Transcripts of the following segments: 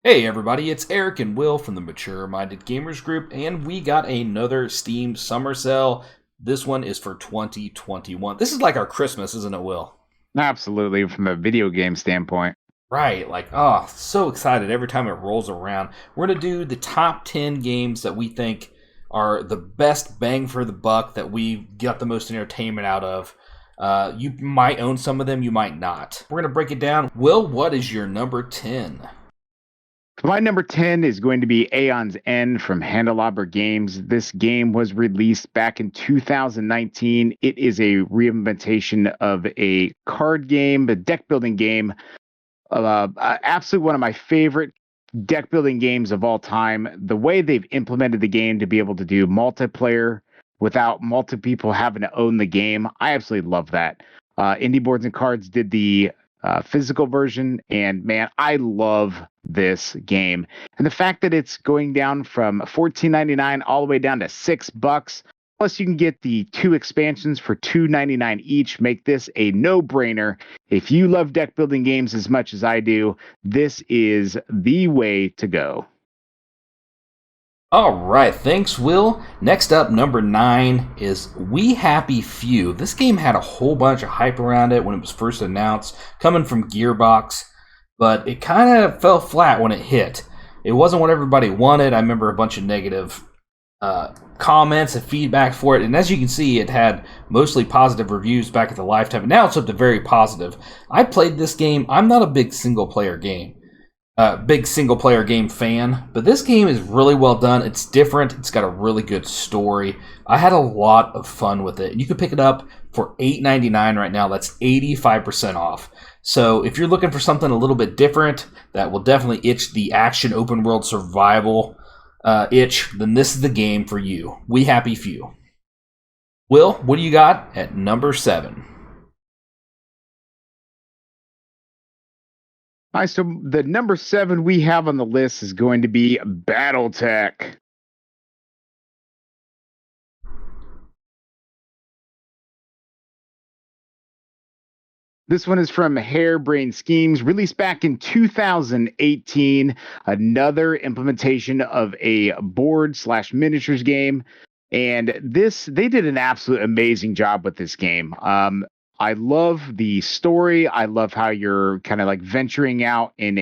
Hey everybody, it's Eric and Will from the Mature Minded Gamers Group, and we got another Steam Summer Sale. This one is for 2021. This is like our Christmas, isn't it, Will? Absolutely, from a video game standpoint. Right, so excited every time it rolls around. We're going to do the top 10 games that we think are the best bang for the buck that we got the most entertainment out of. You might own some of them, you might not. We're going to break it down. Will, what is your number 10? My number 10 is going to be Aeon's End from Handelabra Games. This game was released back in 2019. It is a reimplementation of a card game, a deck building game. Absolutely one of my favorite deck building games of all time. The way they've implemented the game to be able to do multiplayer without multiple people having to own the game, I absolutely love that. Indie Boards and Cards did the physical version, and man, I love this game. And the fact that it's going down from $14.99 all the way down to $6. Plus, you can get the two expansions for $2.99 each. Make this a no-brainer. If you love deck building games as much as I do, this is the way to go. All right, thanks, Will. Next up, number 9 is We Happy Few. This game had a whole bunch of hype around it when it was first announced, coming from Gearbox, but it kind of fell flat when it hit. It wasn't what everybody wanted. I remember a bunch of negative comments and feedback for it, and as you can see, it had mostly positive reviews back at the lifetime, and now it's up to very positive. I played this game. I'm not a big single player game fan, but this game is really well done. It's different. It's got a really good story. I had a lot of fun with it. You can pick it up for $8.99 right now. That's 85% off. So if you're looking for something a little bit different that will definitely itch the action open world survival itch, then this is the game for you. We Happy Few. Will, what do you got at number 7? All right, so the number 7 we have on the list is going to be BattleTech. This one is from Harebrained Schemes, released back in 2018. Another implementation of a board slash miniatures game. And they did an absolute amazing job with this game. I love the story. I love how you're kind of like venturing out in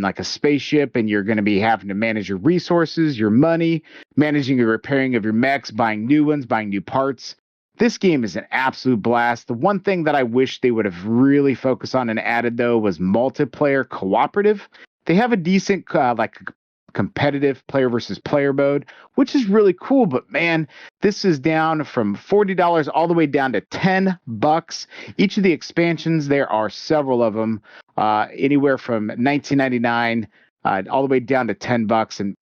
like a spaceship, and you're going to be having to manage your resources, your money, managing the repairing of your mechs, buying new ones, buying new parts. This game is an absolute blast. The one thing that I wish they would have really focused on and added, though, was multiplayer cooperative. They have a decent competitive player versus player mode, which is really cool. But man, this is down from $40 all the way down to $10. Each of the expansions, there are several of them, anywhere from $19.99 all the way down to $10. And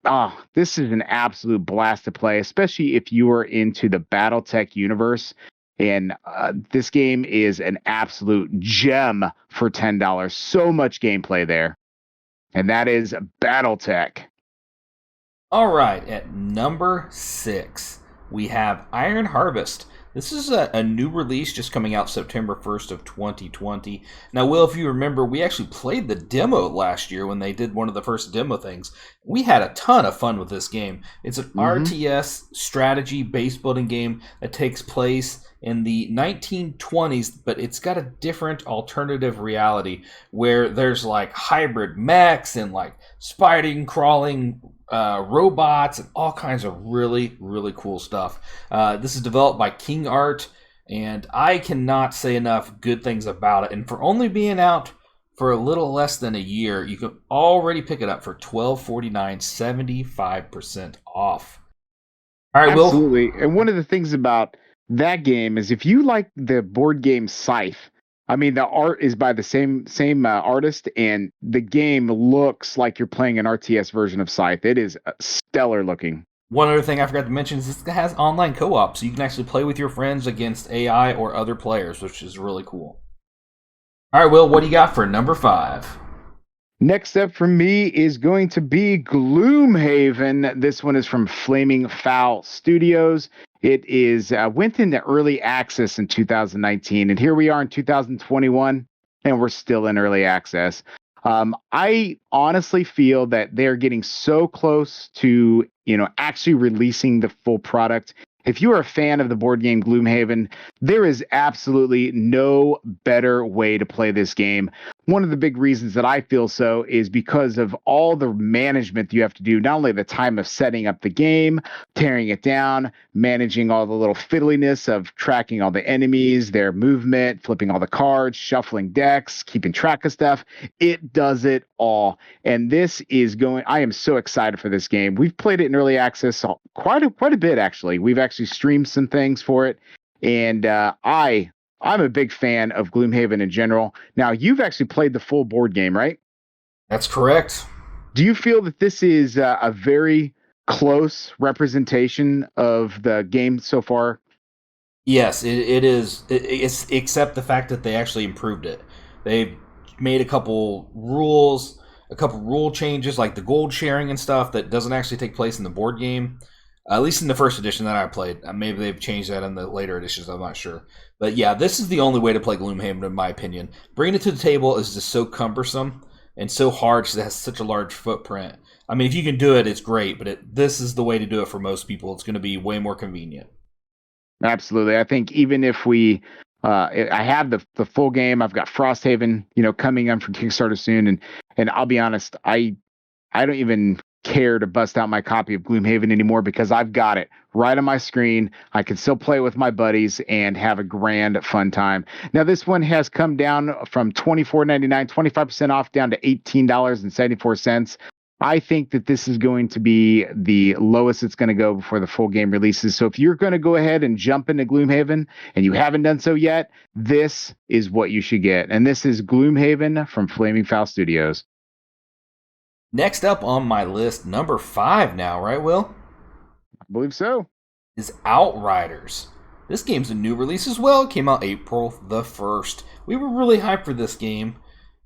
this is an absolute blast to play, especially if you are into the BattleTech universe. And this game is an absolute gem for $10. So much gameplay there. And that is BattleTech. All right, at number 6, we have Iron Harvest. This is a new release just coming out September 1st of 2020. Now, Will, if you remember, we actually played the demo last year when they did one of the first demo things. We had a ton of fun with this game. It's an RTS strategy base building game that takes place in the 1920s, but it's got a different alternative reality where there's like hybrid mechs and like spiding, crawling robots, and all kinds of really, really cool stuff. This is developed by King Art, and I cannot say enough good things about it. And for only being out for a little less than a year, you can already pick it up for $12.49, 75% off. All right, Will. Absolutely. And one of the things about that game is if you like the board game Scythe, I mean, the art is by the same artist, and the game looks like you're playing an RTS version of Scythe. It is stellar looking. One other thing I forgot to mention is this has online co-op, so you can actually play with your friends against AI or other players, which is really cool. All right, Will, what do you got for number 5? Next up for me is going to be Gloomhaven. This one is from Flaming Fowl Studios. It is went into early access in 2019, and here we are in 2021, and we're still in early access. I honestly feel that they're getting so close to, actually releasing the full product. If you are a fan of the board game Gloomhaven, there is absolutely no better way to play this game. One of the big reasons that I feel so is because of all the management you have to do, not only the time of setting up the game, tearing it down, managing all the little fiddliness of tracking all the enemies, their movement, flipping all the cards, shuffling decks, keeping track of stuff. It does it all. And this is going, I am so excited for this game. We've played it in early access quite a bit, actually. We've actually streamed some things for it. And I'm a big fan of Gloomhaven in general. Now, you've actually played the full board game, right? That's correct. Do you feel that this is a very close representation of the game so far? Yes, it is. It's except the fact that they actually improved it. They've made a couple rule changes, like the gold sharing and stuff that doesn't actually take place in the board game. At least in the first edition that I played. Maybe they've changed that in the later editions. I'm not sure. But yeah, this is the only way to play Gloomhaven, in my opinion. Bringing it to the table is just so cumbersome and so hard because it has such a large footprint. I mean, if you can do it, it's great. But this is the way to do it for most people. It's going to be way more convenient. Absolutely. I think even if I have the full game. I've got Frosthaven, coming on for Kickstarter soon, and I'll be honest, I don't even care to bust out my copy of Gloomhaven anymore because I've got it right on my screen. I can still play with my buddies and have a grand fun time. Now, this one has come down from $24.99, 25% off, down to $18.74. I think that this is going to be the lowest it's going to go before the full game releases. So if you're going to go ahead and jump into Gloomhaven and you haven't done so yet, this is what you should get. And this is Gloomhaven from Flaming Fowl Studios. Next up on my list, number 5 now, right, Will? I believe so. Is Outriders. This game's a new release as well. It came out April the 1st. We were really hyped for this game.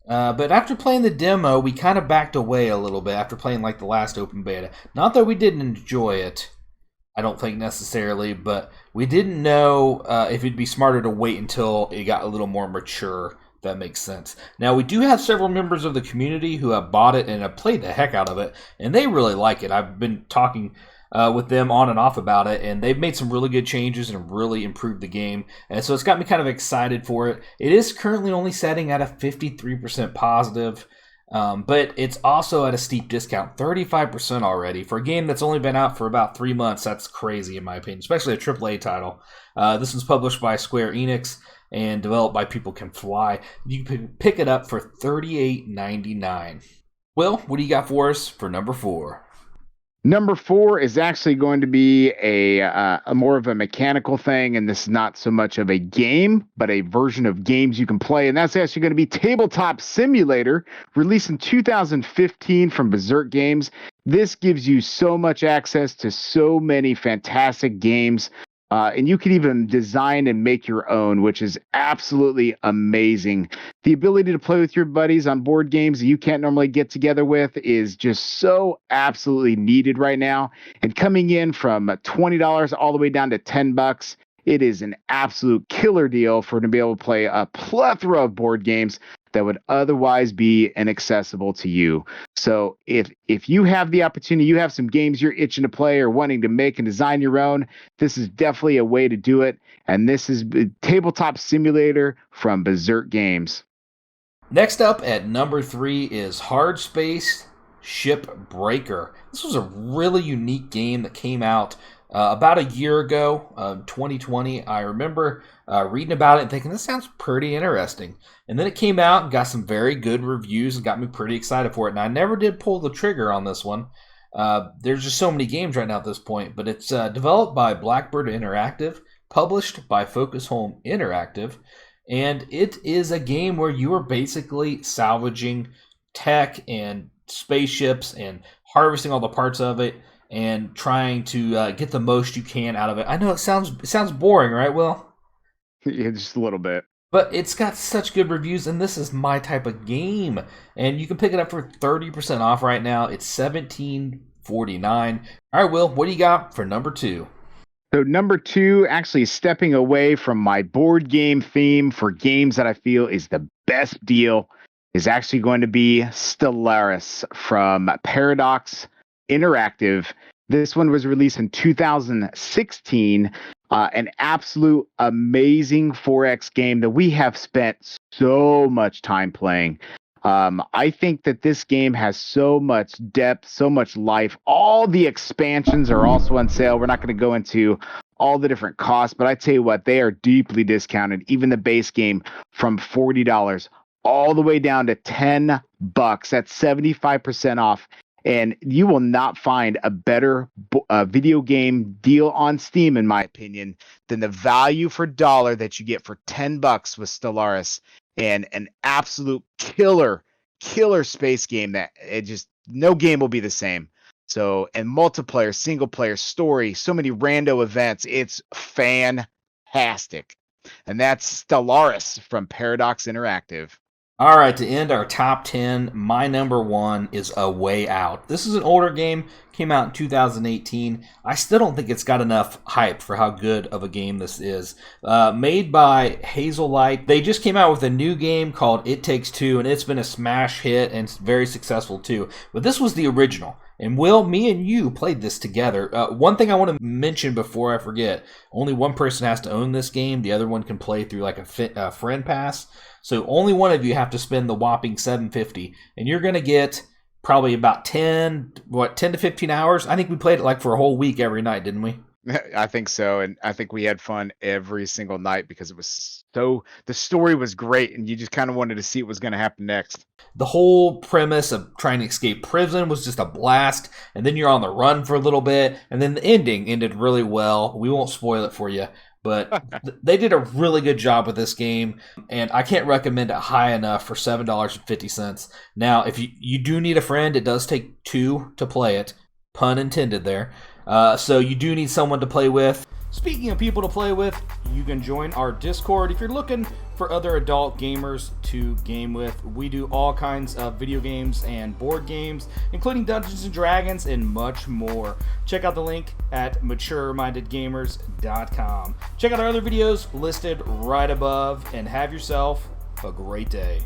But after playing the demo, we kind of backed away a little bit after playing like the last open beta. Not that we didn't enjoy it, I don't think necessarily, but we didn't know if it'd be smarter to wait until it got a little more mature. If that makes sense. Now, we do have several members of the community who have bought it and have played the heck out of it, and they really like it. I've been talking with them on and off about it, and they've made some really good changes and really improved the game, and so it's got me kind of excited for it. It is currently only setting at a 53% positive, but it's also at a steep discount, 35% already. For a game that's only been out for about 3 months, that's crazy in my opinion, especially a AAA title. This was published by Square Enix and developed by People Can Fly. You can pick it up for $38.99. Will, what do you got for us for number 4? Number 4 is actually going to be a more of a mechanical thing, and this is not so much of a game, but a version of games you can play, and that's actually going to be Tabletop Simulator, released in 2015 from Berserk Games. This gives you so much access to so many fantastic games, and you can even design and make your own, which is absolutely amazing. The ability to play with your buddies on board games that you can't normally get together with is just so absolutely needed right now. And coming in from $20 all the way down to $10, it is an absolute killer deal for to be able to play a plethora of board games that would otherwise be inaccessible to you. So if you have the opportunity, you have some games you're itching to play or wanting to make and design your own, this is definitely a way to do it. And this is Tabletop Simulator from Berserk Games. Next up at number 3 is Hard Space Shipbreaker. This was a really unique game that came out about a year ago, 2020. I remember reading about it and thinking, this sounds pretty interesting. And then it came out and got some very good reviews and got me pretty excited for it. And I never did pull the trigger on this one. There's just so many games right now at this point. But it's developed by Blackbird Interactive, published by Focus Home Interactive. And it is a game where you are basically salvaging tech and spaceships and harvesting all the parts of it and trying to get the most you can out of it. I know it sounds boring, right, Will? Yeah, just a little bit. But it's got such good reviews, and this is my type of game. And you can pick it up for 30% off right now. It's $17.49. All right, Will, what do you got for number 2? So number 2, actually stepping away from my board game theme for games that I feel is the best deal. is actually going to be Stellaris from Paradox Interactive. This one was released in 2016. An absolute amazing 4X game that we have spent so much time playing. I think that this game has so much depth, so much life. All the expansions are also on sale. We're not going to go into all the different costs, but I tell you what, they are deeply discounted. Even the base game from $40 all the way down to $10. That's 75% off. And you will not find a better video game deal on Steam, in my opinion, than the value for dollar that you get for $10 with Stellaris, and an absolute killer space game that it just no game will be the same. So, and multiplayer, single player, story, so many rando events. It's fantastic. And that's Stellaris from Paradox Interactive. All right, to end our top 10, my number 1 is A Way Out. This is an older game, came out in 2018. I still don't think it's got enough hype for how good of a game this is. Made by Hazelight. They just came out with a new game called It Takes Two, and it's been a smash hit and it's very successful too. But this was the original. And Will, me and you played this together. One thing I want to mention before I forget, only one person has to own this game. The other one can play through like a friend pass. So only one of you have to spend the whopping $7.50, and you're going to get probably about 10 to 15 hours. I think we played it like for a whole week every night, didn't we? I think so, and I think we had fun every single night because it was the story was great, and you just kind of wanted to see what was going to happen next. The whole premise of trying to escape prison was just a blast, and then you're on the run for a little bit, and then the ending ended really well. We won't spoil it for you, but they did a really good job with this game, and I can't recommend it high enough for $7.50. Now, if you do need a friend, it does take 2 to play it, pun intended there. So you do need someone to play with. Speaking of people to play with, you can join our Discord if you're looking for other adult gamers to game with. We do all kinds of video games and board games, including Dungeons & Dragons and much more. Check out the link at maturemindedgamers.com. Check out our other videos listed right above, and have yourself a great day.